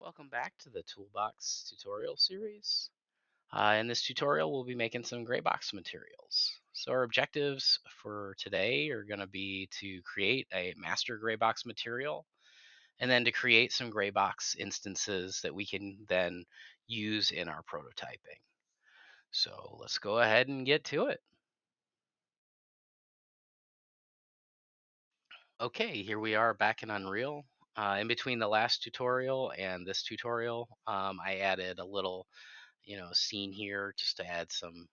Welcome back to the Toolbox tutorial series. In this tutorial, we'll be making some Greybox materials. So our objectives for today are going to be to create a master Greybox material and then to create some Greybox instances that we can then use in our prototyping. So let's go ahead and get to it. Okay, here we are back in Unreal. In between the last tutorial and this tutorial, I added a little scene here just to add some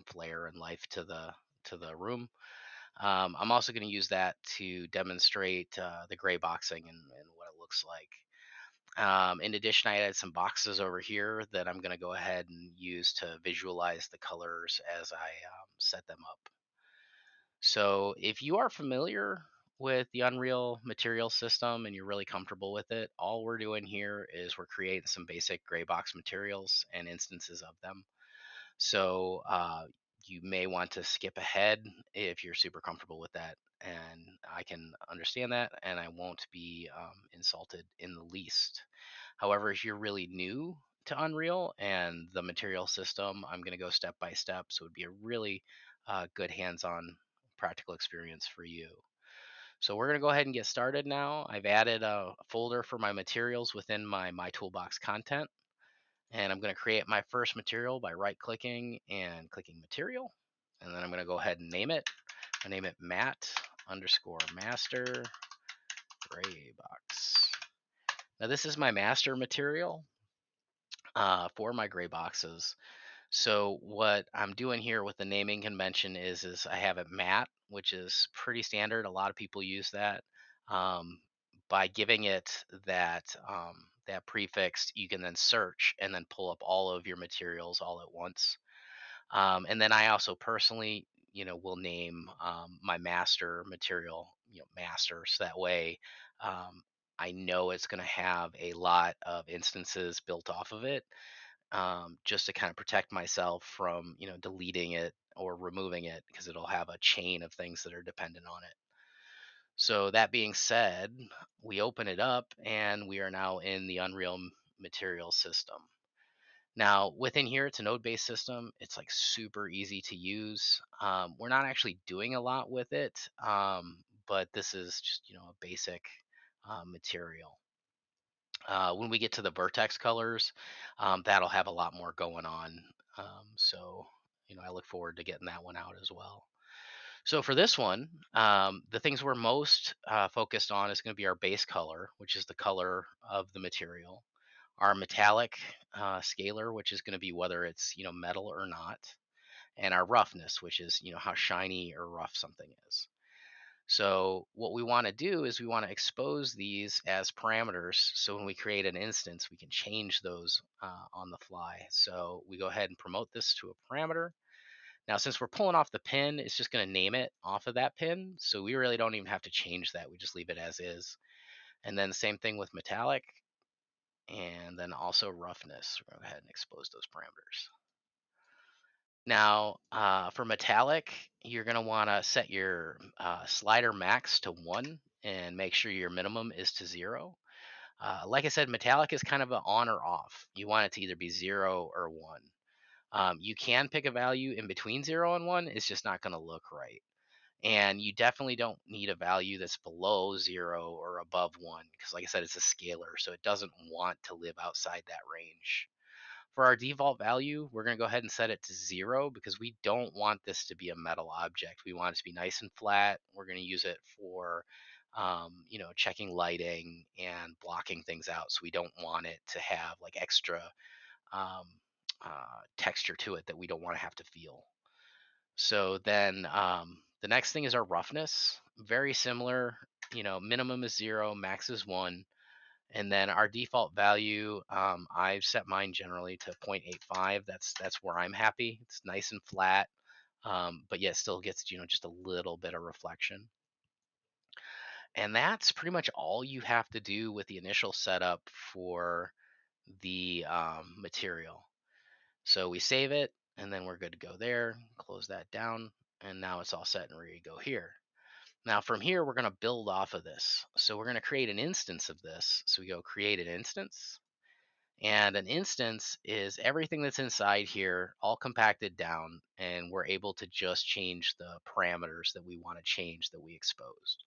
flair and life to the room. I'm also going to use that to demonstrate the gray boxing and what it looks like. In addition, I added some boxes over here that I'm going to go ahead and use to visualize the colors as I set them up. So if you are familiar with the Unreal Material System and you're really comfortable with it, all we're doing here is we're creating some basic gray box materials and instances of them. So you may want to skip ahead if you're super comfortable with that. And I can understand that, and I won't be insulted in the least. However, if you're really new to Unreal and the material system, I'm going to go step by step. So it would be a really good hands on practical experience for you. So we're going to go ahead and get started now. I've added a folder for my materials within my toolbox content. And I'm going to create my first material by right clicking and clicking material. And then I'm going to go ahead and name it. I name it mat_master gray box. Now this is my master material for my gray boxes. So what I'm doing here with the naming convention is I have it mat, which is pretty standard. A lot of people use that. Um, by giving it that prefix, you can then search and then pull up all of your materials all at once. And then I also personally, will name my master material, master, so that way I know it's going to have a lot of instances built off of it, just to kind of protect myself from, deleting it or removing it because it'll have a chain of things that are dependent on it. So that being said, we open it up and we are now in the Unreal Material System. Now, within here, it's a node-based system. It's like super easy to use. We're not actually doing a lot with it, but this is just, a basic material. When we get to the vertex colors, that'll have a lot more going on. So, I look forward to getting that one out as well. So for this one, the things we're most focused on is going to be our base color, which is the color of the material, our metallic scalar, which is going to be whether it's metal or not, and our roughness, which is how shiny or rough something is. So what we want to do is we want to expose these as parameters. So when we create an instance, we can change those on the fly. So we go ahead and promote this to a parameter. Now, since we're pulling off the pin, it's just going to name it off of that pin. So we really don't even have to change that. We just leave it as is. And then the same thing with metallic and then also roughness. We're going to go ahead and expose those parameters. Now, for metallic, you're going to want to set your slider max to 1 and make sure your minimum is to 0. Like I said, metallic is kind of an on or off. You want it to either be 0 or 1. You can pick a value in between 0 and 1. It's just not going to look right. And you definitely don't need a value that's below 0 or above 1 because, like I said, it's a scalar, so it doesn't want to live outside that range. For our default value, we're going to go ahead and set it to 0 because we don't want this to be a metal object. We want it to be nice and flat. We're going to use it for, checking lighting and blocking things out. So we don't want it to have like extra um, texture to it that we don't want to have to feel. So then the next thing is our roughness. Very similar, minimum is 0, max is 1. And then our default value, I've set mine generally to 0.85. That's where I'm happy. It's nice and flat, but yet still gets just a little bit of reflection. And that's pretty much all you have to do with the initial setup for the material. So we save it, and then we're good to go there. Close that down, and now it's all set and ready to go here. Now from here, we're going to build off of this. So we're going to create an instance of this. So we go create an instance. And an instance is everything that's inside here all compacted down, and we're able to just change the parameters that we want to change that we exposed.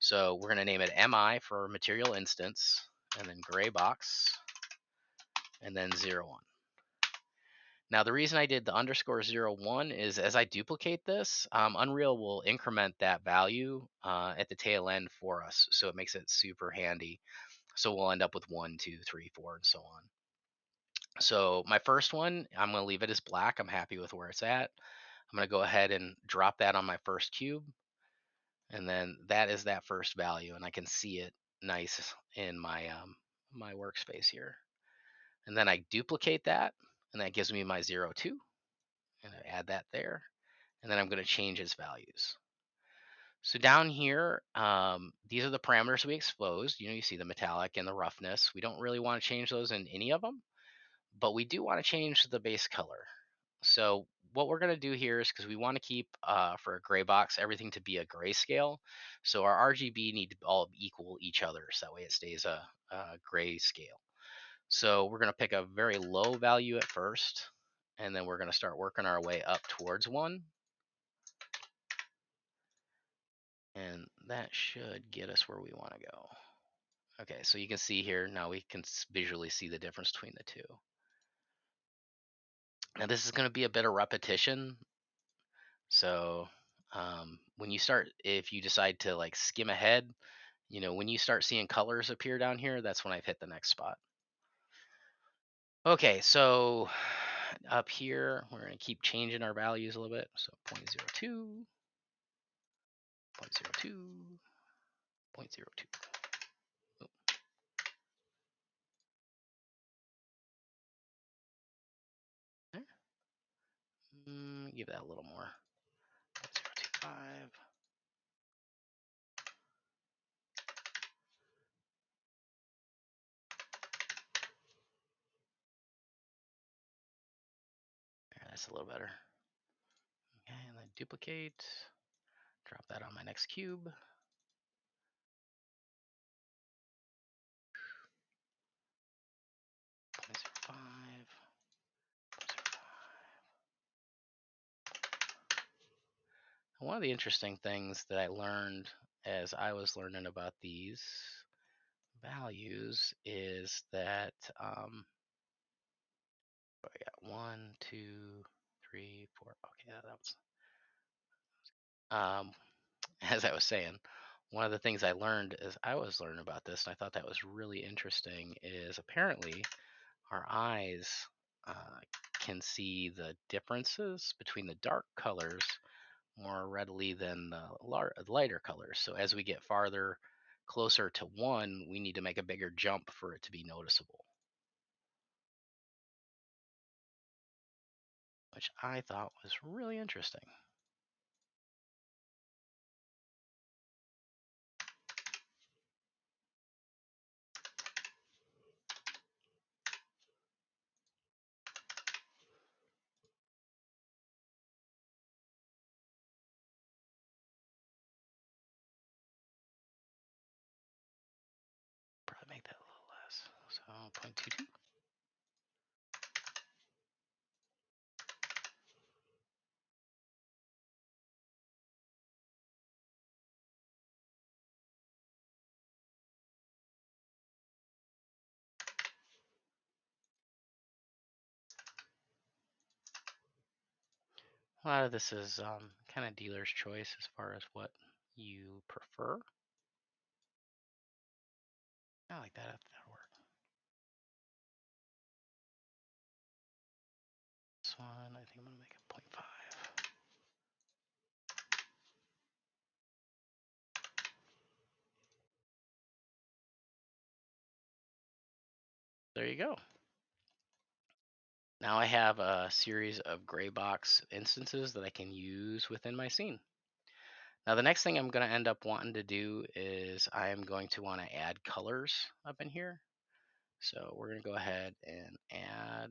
So we're going to name it MI for material instance, and then Greybox, and then 01. Now the reason I did the underscore 01 is as I duplicate this, Unreal will increment that value at the tail end for us. So it makes it super handy. So we'll end up with 1, 2, 3, 4, and so on. So my first one, I'm going to leave it as black. I'm happy with where it's at. I'm going to go ahead and drop that on my first cube. And then that is that first value. And I can see it nice in my, my workspace here. And then I duplicate that, and that gives me my 02. And I add that there. And then I'm going to change its values. So down here, these are the parameters we exposed. You see the metallic and the roughness. We don't really want to change those in any of them, but we do want to change the base color. So what we're going to do here is, because we want to keep, for a gray box, everything to be a grayscale. So our RGB need to all equal each other, so that way it stays a grayscale. So we're going to pick a very low value at first, and then we're going to start working our way up towards 1. And that should get us where we want to go. Okay, so you can see here, now we can visually see the difference between the two. Now this is going to be a bit of repetition. So when you start, if you decide to like skim ahead, when you start seeing colors appear down here, that's when I've hit the next spot. Okay, so up here, we're going to keep changing our values a little bit. So 0.02, 0.02, 0.02. There. Give that a little more. 0.025. That's a little better. Okay, and then duplicate. Drop that on my next cube. One of the interesting things that I learned as I was learning about these values is that I got 1, 2, 3, 4. Okay, that was as I was saying. One of the things I learned as I was learning about this, and I thought that was really interesting, is apparently our eyes can see the differences between the dark colors more readily than the lighter colors. So as we get farther closer to 1, we need to make a bigger jump for it to be noticeable, which I thought was really interesting. Probably make that a little less. So 0.22. A lot of this is kind of dealer's choice as far as what you prefer. I like that. That'll work. This one, I think I'm going to make it 0.5. There you go. Now I have a series of Greybox instances that I can use within my scene. Now the next thing I'm going to end up wanting to do is I'm going to want to add colors up in here. So we're going to go ahead and add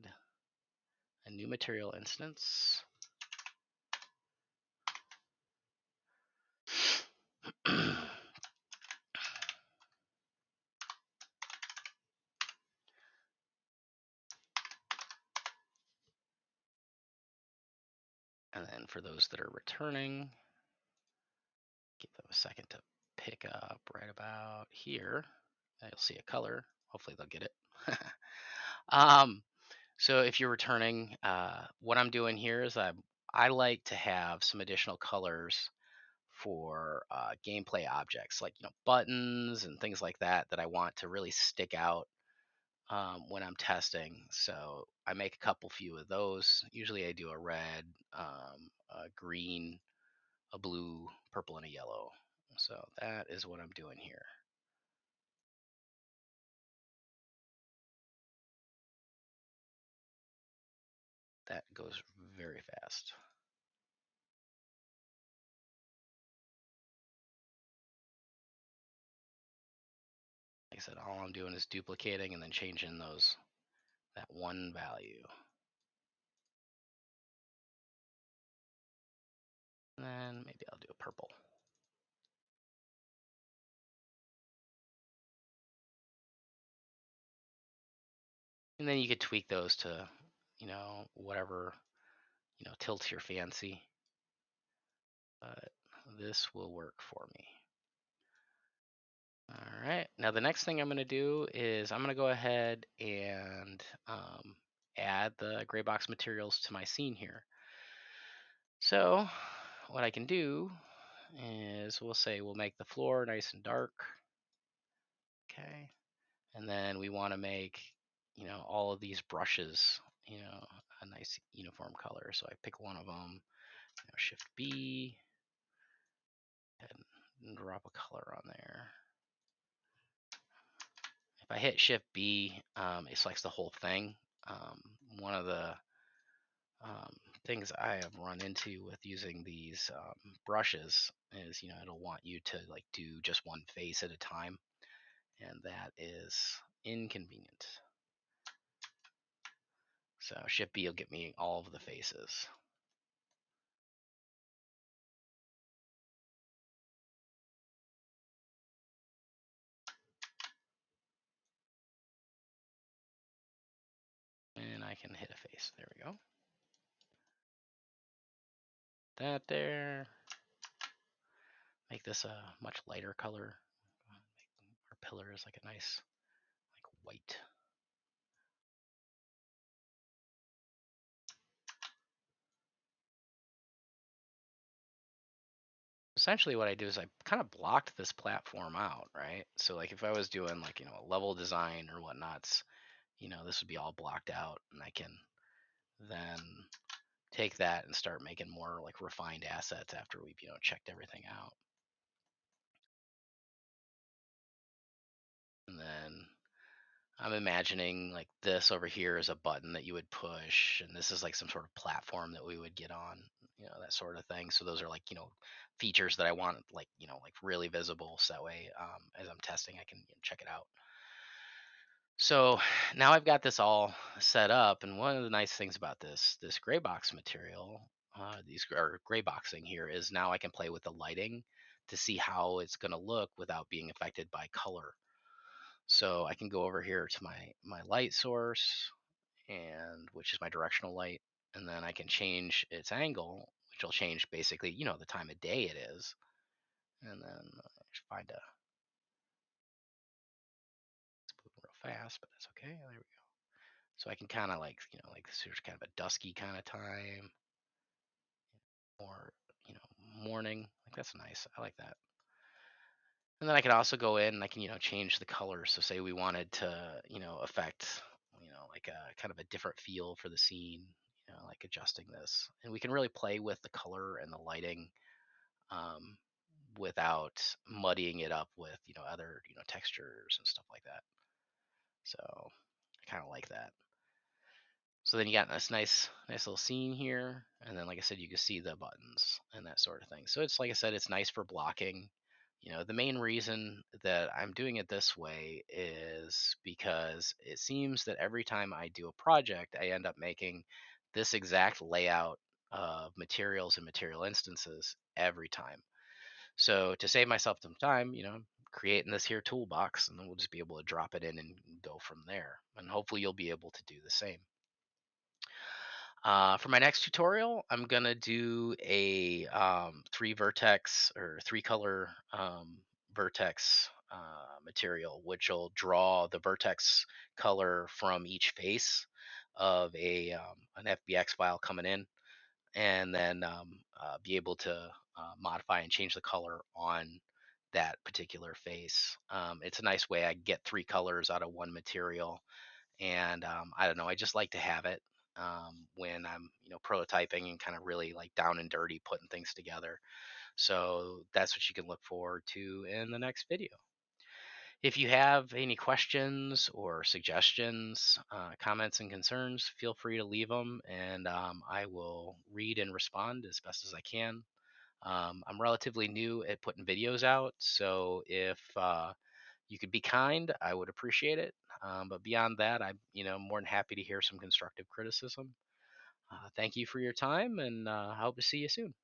a new material instance. for those that are returning, give them a second to pick up right about here. You'll see a color. Hopefully they'll get it. So if you're returning, what I'm doing here is I like to have some additional colors for gameplay objects, like buttons and things like that I want to really stick out when I'm testing. So I make a few of those. Usually I do a red, a green, a blue, purple, and a yellow. So that is what I'm doing here. That goes very fast. Like I said, all I'm doing is duplicating and then changing that one value. And then maybe I'll do a purple. And then you could tweak those to, whatever, tilts your fancy. But this will work for me. All right. Now the next thing I'm going to do is I'm going to go ahead and add the Greybox materials to my scene here. So what I can do is we'll make the floor nice and dark. Okay. And then we want to make, all of these brushes, a nice uniform color. So I pick one of them, Shift B, and drop a color on there. If I hit Shift B, it selects the whole thing. One of the things I have run into with using these brushes is, it'll want you to do just one face at a time, and that is inconvenient. So Shift B will get me all of the faces. And I can hit a face. There we go. That there. Make this a much lighter color. Our pillar is like a nice white. Essentially what I do is I kind of blocked this platform out, right? So like if I was doing a level design or whatnots, this would be all blocked out, and I can then take that and start making more refined assets after we've checked everything out. And then I'm imagining this over here is a button that you would push, and this is some sort of platform that we would get on, that sort of thing. So those are features that I want really visible, so that way as I'm testing I can check it out. So now I've got this all set up, and one of the nice things about this Greybox material, these Greyboxing here, is now I can play with the lighting to see how it's going to look without being affected by color. So I can go over here to my light source, and which is my directional light, and then I can change its angle, which will change basically the time of day it is. And then find a, it's moving real fast, but that's okay. There we go. So I can kind of this is kind of a dusky kind of time, or morning. That's nice. I like that. And then I can also go in and I can change the color. So say we wanted to affect a kind of a different feel for the scene, adjusting this, and we can really play with the color and the lighting without muddying it up with other textures and stuff like that. So I kind of like that. So then you got this nice little scene here, and then like I said, you can see the buttons and that sort of thing. So it's like I said, it's nice for blocking. The main reason that I'm doing it this way is because it seems that every time I do a project, I end up making this exact layout of materials and material instances every time. So to save myself some time, I'm creating this here toolbox, and then we'll just be able to drop it in and go from there. And hopefully you'll be able to do the same. For my next tutorial, I'm gonna do a three vertex or three color vertex material, which will draw the vertex color from each face of an FBX file coming in, and then be able to modify and change the color on that particular face. It's a nice way I can get three colors out of one material, and I don't know, I just like to have it when I'm prototyping and kind of really like down and dirty putting things together. So that's what you can look forward to in the next video. If you have any questions or suggestions, comments, and concerns, feel free to leave them, and I will read and respond as best as I can. I'm relatively new at putting videos out, so if you could be kind, I would appreciate it. But beyond that, I'm more than happy to hear some constructive criticism. Thank you for your time, and I hope to see you soon.